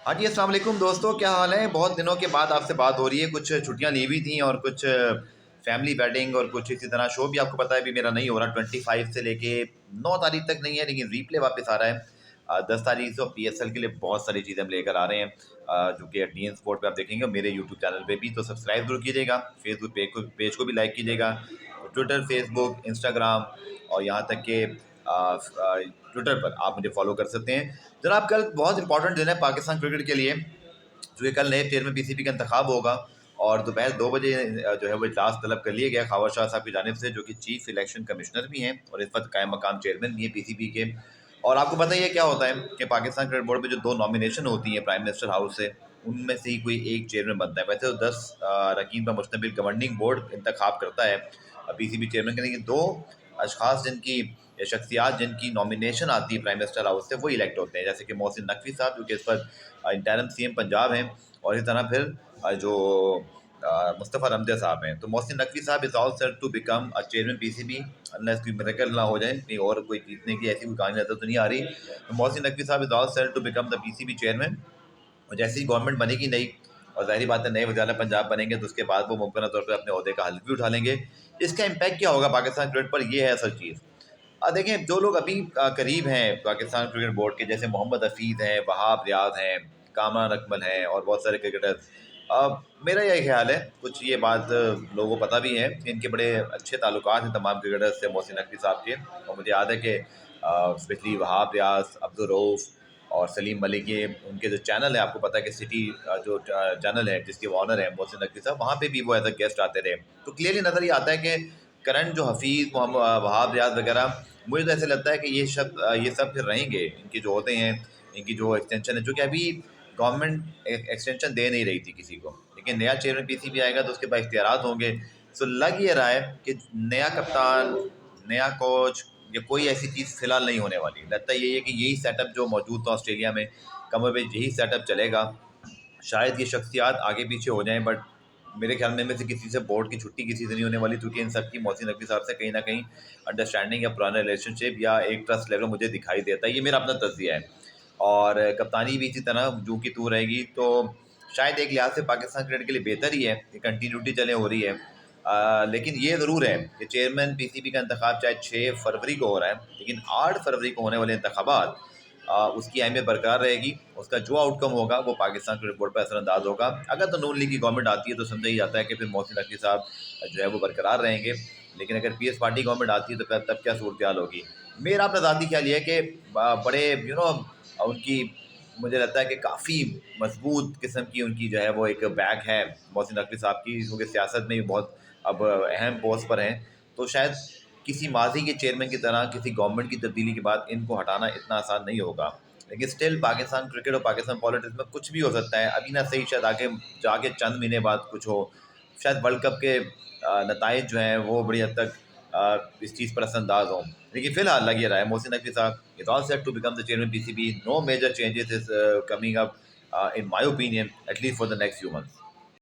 हाँ जी, अस्सलाम वालेकुम दोस्तों, क्या हाल है? बहुत दिनों के बाद आपसे बात हो रही है। कुछ छुट्टियाँ ली हुई थी और कुछ फैमिली वेडिंग और कुछ इसी तरह शो भी आपको पता है अभी मेरा नहीं हो रहा। 25 से लेके 9 तारीख तक नहीं है, लेकिन रीप्ले वापस आ रहा है। 10 तारीख से पीएसएल के लिए बहुत सारी चीज़ें हम लेकर आ रहे हैं, जो कि टीएन स्पोर्ट पे आप देखेंगे, मेरे यूट्यूब चैनल पे भी। तो सब्सक्राइब जरूर कीजिएगा, फेसबुक पेज को भी लाइक कीजिएगा, ट्विटर, फेसबुक, इंस्टाग्राम और यहाँ तक कि ट्विटर पर आप मुझे फॉलो कर सकते हैं। जनाब, कल बहुत इंपॉर्टेंट दिन है पाकिस्तान क्रिकेट के लिए, जो कि कल नए चेयरमैन पीसीबी का इंतखाब होगा और दोपहर 2 बजे जो है वो इजलास तलब कर लिया गया ख्वाजा शाह साहब की जानिब से, जो कि चीफ इलेक्शन कमिश्नर भी हैं और इस वक्त कायम मकाम चेयरमैन भी हैं पीसीबी के। और आपको पता ही है क्या होता है कि पाकिस्तान क्रिकेट बोर्ड में जो 2 नॉमिनेशन होती हैं प्राइम मिनिस्टर हाउस से, उनमें से ही कोई एक चेयरमैन बनता है। वैसे तो 10 अरकान पर मुश्तमिल गवर्निंग बोर्ड इंतखाब करता है पीसीबी चेयरमैन के, लेकिन दो अशखास जिनकी या शख्सियात जिनकी नॉमिनेशन आती है प्राइम मिनिस्टर हाउस से, वो इलेक्ट होते हैं। जैसे कि मोहसिन नकवी साहब, जो कि इस पर इंटरिम सीएम पंजाब हैं, और इस तरह फिर जो मुस्तफ़ा रमज़ा साहब हैं। तो मोहसिन नकवी साहब is all set to become a chairman PCB, unless कोई मिरेकल ना हो जाए, कहीं और कोई जीतने की ऐसी कोई कहानी नजर तो नहीं आ रही। तो मोहसिन नकवी साहब is all set to become the PCB chairman. और जैसे ही गवर्नमेंट बनेगी नई, और ज़ाहिर बात है नए वज़ीर आला पंजाब बनेंगे, तो उसके बाद वो मुमकिन तौर पर अपने ओहदे का हल्फ भी उठा लेंगे। इसका इम्पैक्ट क्या होगा पाकिस्तान क्रिकेट पर, ये है असल चीज़। देखें, जो लोग अभी करीब हैं पाकिस्तान क्रिकेट बोर्ड के, जैसे मोहम्मद हफीज़ हैं, वहाब रियाज हैं, कामरान अकमल हैं और बहुत सारे क्रिकेटर्स, मेरा यही ख्याल है, कुछ ये बात लोगों को पता भी है कि इनके बड़े अच्छे ताल्लुकात हैं तमाम क्रिकेटर्स से मोहसिन नकवी साहब के। और मुझे याद है कि स्पेशली वहाब रियाज, अब्दुल रऊफ़ और सलीम मलिक, ये उनके जो चैनल है, आपको पता है कि सिटी जो चैनल है जिसके वो ऑनर हैं मोहसिन नकवी साहब, वहाँ पे भी वो एज अ गेस्ट आते रहे। तो क्लियरली नज़र ये आता है कि करंट जो हफीज़, मोहम्मद वहाब रियाज वगैरह, मुझे तो ऐसे लगता है कि ये सब फिर रहेंगे। इनके जो होते हैं, इनकी जो एक्सटेंशन है, जो कि अभी गवर्नमेंट एक्सटेंशन दे नहीं रही थी किसी को, लेकिन नया चेयरमैन पीसीबी आएगा तो उसके पास इख्तियारात होंगे। सो लग ये रहा है कि नया कप्तान, नया कोच या कोई ऐसी चीज़ फिलहाल नहीं होने वाली। लगता यही है कि यही सेटअप जो मौजूद था ऑस्ट्रेलिया में, कमर पे यही सेटअप चलेगा। शायद ये शख्सियात आगे पीछे हो जाएं, बट मेरे ख्याल में इनमें से किसी से बोर्ड की छुट्टी किसी से नहीं होने वाली, क्योंकि इन सब की मोहसिन नकवी साहब से कहीं ना कहीं अंडरस्टैंडिंग या पुराना रिलेशनशिप या एक ट्रस्ट लेवल मुझे दिखाई देता है। ये मेरा अपना तज्जिया है। और कप्तानी भी इसी तरह जू की तू रहेगी, तो शायद एक लिहाज से पाकिस्तान क्रिकेट के लिए बेहतर ही है कि कंटिन्यूटी चले हो रही है। लेकिन ये ज़रूर है कि चेयरमैन पीसीबी का इंतखाब चाहे 6 फरवरी को हो रहा है, लेकिन 8 फरवरी को होने वाले इंतखाबात, उसकी अहमियत बरकरार रहेगी। उसका जो आउटकम होगा वो पाकिस्तान क्रिकेट बोर्ड पर असरअंदाज होगा। अगर तो नून लीग की गवर्नमेंट आती है तो समझा ही जाता है कि फिर मोहसिन नकवी साहब जो है वो बरकरार रहेंगे, लेकिन अगर पीएस पार्टी गवर्नमेंट आती है तो फिर तब क्या सूरत हाल होगी। मेरा अपना ज़ाती ख्याल ये है कि बड़े उनकी, मुझे लगता है कि काफ़ी मजबूत किस्म की उनकी जो है वो एक बैक है मोहसिन नकवी साहब की, क्योंकि सियासत में भी बहुत अब अहम पोस्ट पर हैं। तो शायद किसी माजी के चेयरमैन की तरह किसी गवर्नमेंट की तब्दीली के बाद इनको हटाना इतना आसान नहीं होगा। लेकिन स्टिल पाकिस्तान क्रिकेट और पाकिस्तान पॉलिटिक्स में कुछ भी हो सकता है। अभी ना सही, शायद आगे जाके चंद महीने बाद कुछ हो। शायद वर्ल्ड कप के नताइज जो हैं वो बड़ी हद तक इस चीज़ पर असरअंदाज हों। लेकिन फिलहाल लग ये रहा है मोहसिन नकवी साहब is all set to become the chairman PCB. No major changes is coming up in my opinion, at least for the next few months.